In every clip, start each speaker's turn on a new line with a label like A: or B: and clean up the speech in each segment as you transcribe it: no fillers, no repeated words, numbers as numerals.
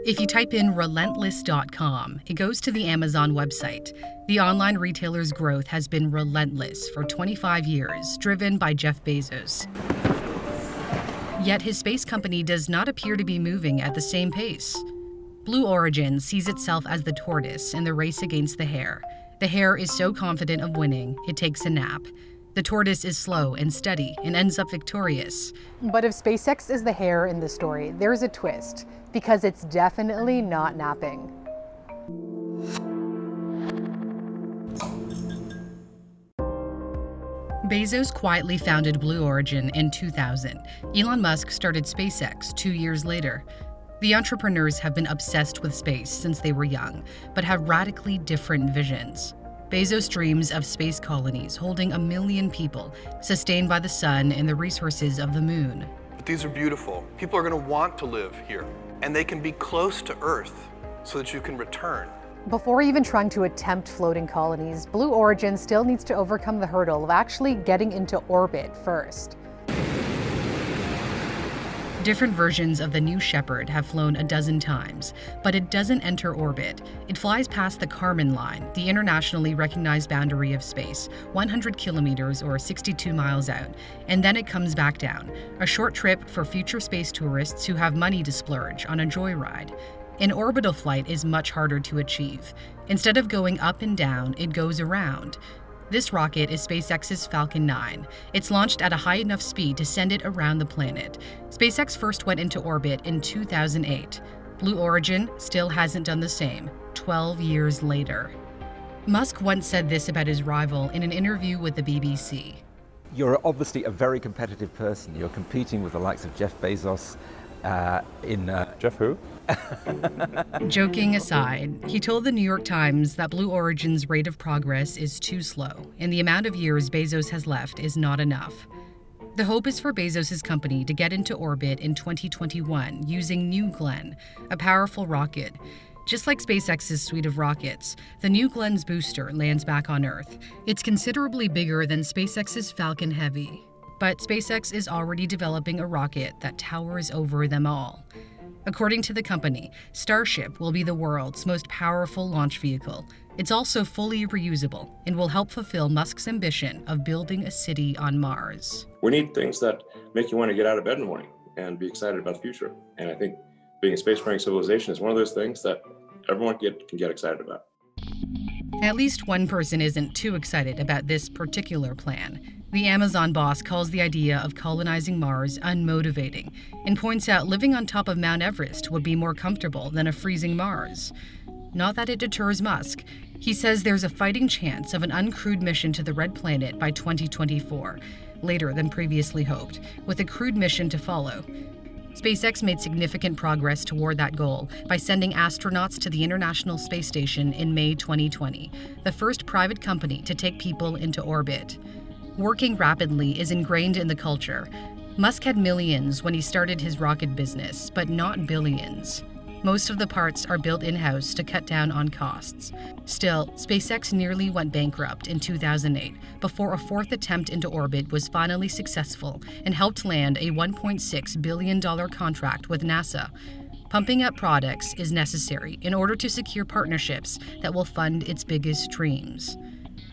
A: If you type in relentless.com, it goes to the Amazon website. The online retailer's growth has been relentless for 25 years, driven by Jeff Bezos. Yet his space company does not appear to be moving at the same pace. Blue Origin sees itself as the tortoise in the race against the hare. The hare is so confident of winning, it takes a nap. The tortoise is slow and steady and ends up victorious.
B: But if SpaceX is the hare in the story, there's a twist, because it's definitely not napping.
A: Bezos quietly founded Blue Origin in 2000. Elon Musk started SpaceX 2 years later. The entrepreneurs have been obsessed with space since they were young, but have radically different visions. Bezos dreams of space colonies holding 1 million people, sustained by the sun and the resources of the moon.
C: But these are beautiful. People are going to want to live here, and they can be close to Earth so that you can return.
B: Before even trying to attempt floating colonies, Blue Origin still needs to overcome the hurdle of actually getting into orbit first.
A: Different versions of the New Shepard have flown a dozen times, but it doesn't enter orbit. It flies past the Kármán line, the internationally recognized boundary of space, 100 kilometers or 62 miles out, and then it comes back down, a short trip for future space tourists who have money to splurge on a joyride. An orbital flight is much harder to achieve. Instead of going up and down, it goes around. This rocket is SpaceX's Falcon 9. It's launched at a high enough speed to send it around the planet. SpaceX first went into orbit in 2008. Blue Origin still hasn't done the same, 12 years later. Musk once said this about his rival in an interview with the BBC.
D: You're obviously a very competitive person. You're competing with the likes of Jeff Bezos
E: Jeff who?
A: Joking aside, he told the New York Times that Blue Origin's rate of progress is too slow, and the amount of years Bezos has left is not enough. The hope is for Bezos' company to get into orbit in 2021 using New Glenn, a powerful rocket. Just like SpaceX's suite of rockets, the New Glenn's booster lands back on Earth. It's considerably bigger than SpaceX's Falcon Heavy. But SpaceX is already developing a rocket that towers over them all. According to the company, Starship will be the world's most powerful launch vehicle. It's also fully reusable and will help fulfill Musk's ambition of building a city on Mars.
E: We need things that make you want to get out of bed in the morning and be excited about the future. And I think being a spacefaring civilization is one of those things that everyone can get excited about.
A: At least one person isn't too excited about this particular plan. The Amazon boss calls the idea of colonizing Mars unmotivating and points out living on top of Mount Everest would be more comfortable than a freezing Mars. Not that it deters Musk. He says there's a fighting chance of an uncrewed mission to the Red Planet by 2024, later than previously hoped, with a crewed mission to follow. SpaceX made significant progress toward that goal by sending astronauts to the International Space Station in May 2020, the first private company to take people into orbit. Working rapidly is ingrained in the culture. Musk had millions when he started his rocket business, but not billions. Most of the parts are built in-house to cut down on costs. Still, SpaceX nearly went bankrupt in 2008 before a fourth attempt into orbit was finally successful and helped land a $1.6 billion contract with NASA. Pumping up products is necessary in order to secure partnerships that will fund its biggest dreams.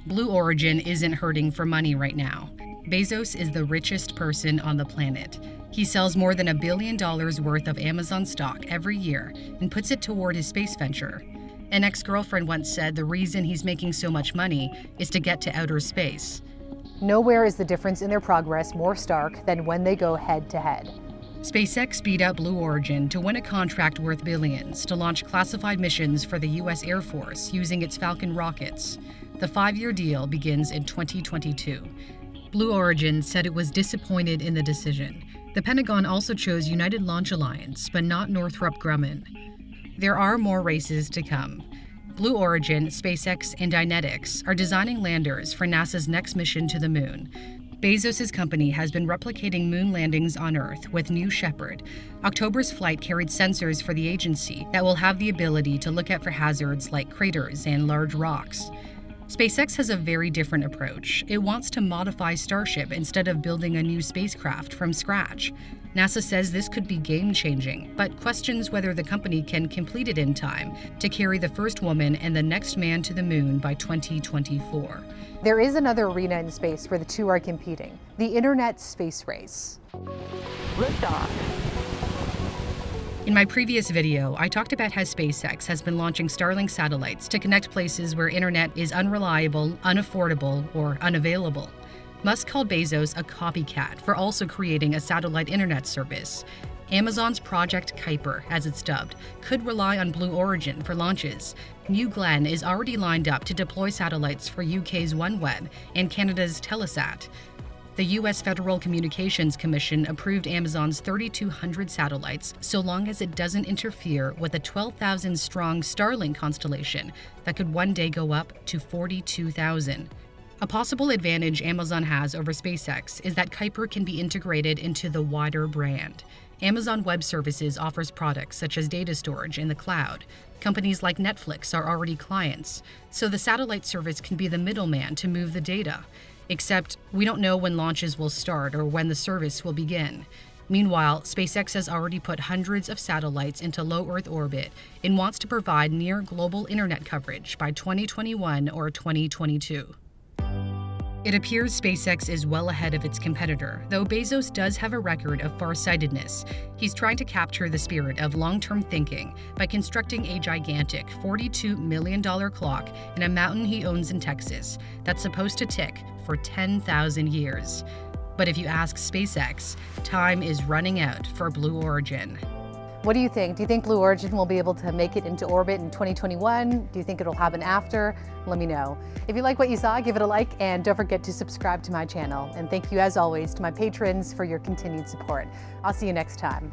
A: Blue Origin isn't hurting for money right now. Bezos is the richest person on the planet. He sells more than $1 billion worth of Amazon stock every year and puts it toward his space venture. An ex-girlfriend once said the reason he's making so much money is to get to outer space.
B: Nowhere is the difference in their progress more stark than when they go head-to-head.
A: SpaceX beat out Blue Origin to win a contract worth billions to launch classified missions for the U.S. Air Force using its Falcon rockets. The 5-year deal begins in 2022. Blue Origin said it was disappointed in the decision. The Pentagon also chose United Launch Alliance, but not Northrop Grumman. There are more races to come. Blue Origin, SpaceX, and Dynetics are designing landers for NASA's next mission to the moon. Bezos' company has been replicating moon landings on Earth with New Shepard. October's flight carried sensors for the agency that will have the ability to look out for hazards like craters and large rocks. SpaceX has a very different approach. It wants to modify Starship instead of building a new spacecraft from scratch. NASA says this could be game-changing, but questions whether the company can complete it in time to carry the first woman and the next man to the moon by 2024.
B: There is another arena in space where the two are competing, the Internet space race.
F: Liftoff.
A: In my previous video, I talked about how SpaceX has been launching Starlink satellites to connect places where internet is unreliable, unaffordable, or unavailable. Musk called Bezos a copycat for also creating a satellite internet service. Amazon's Project Kuiper, as it's dubbed, could rely on Blue Origin for launches. New Glenn is already lined up to deploy satellites for UK's OneWeb and Canada's Telesat. The U.S. Federal Communications Commission approved Amazon's 3,200 satellites so long as it doesn't interfere with a 12,000-strong Starlink constellation that could one day go up to 42,000. A possible advantage Amazon has over SpaceX is that Kuiper can be integrated into the wider brand. Amazon Web Services offers products such as data storage in the cloud. Companies like Netflix are already clients, so the satellite service can be the middleman to move the data. Except we don't know when launches will start or when the service will begin. Meanwhile, SpaceX has already put hundreds of satellites into low Earth orbit and wants to provide near global internet coverage by 2021 or 2022. It appears SpaceX is well ahead of its competitor, though Bezos does have a record of farsightedness. He's trying to capture the spirit of long-term thinking by constructing a gigantic $42 million clock in a mountain he owns in Texas that's supposed to tick for 10,000 years. But if you ask SpaceX, time is running out for Blue Origin.
B: What do you think? Do you think Blue Origin will be able to make it into orbit in 2021? Do you think it'll happen after? Let me know. If you like what you saw, give it a like and don't forget to subscribe to my channel. And thank you as always to my patrons for your continued support. I'll see you next time.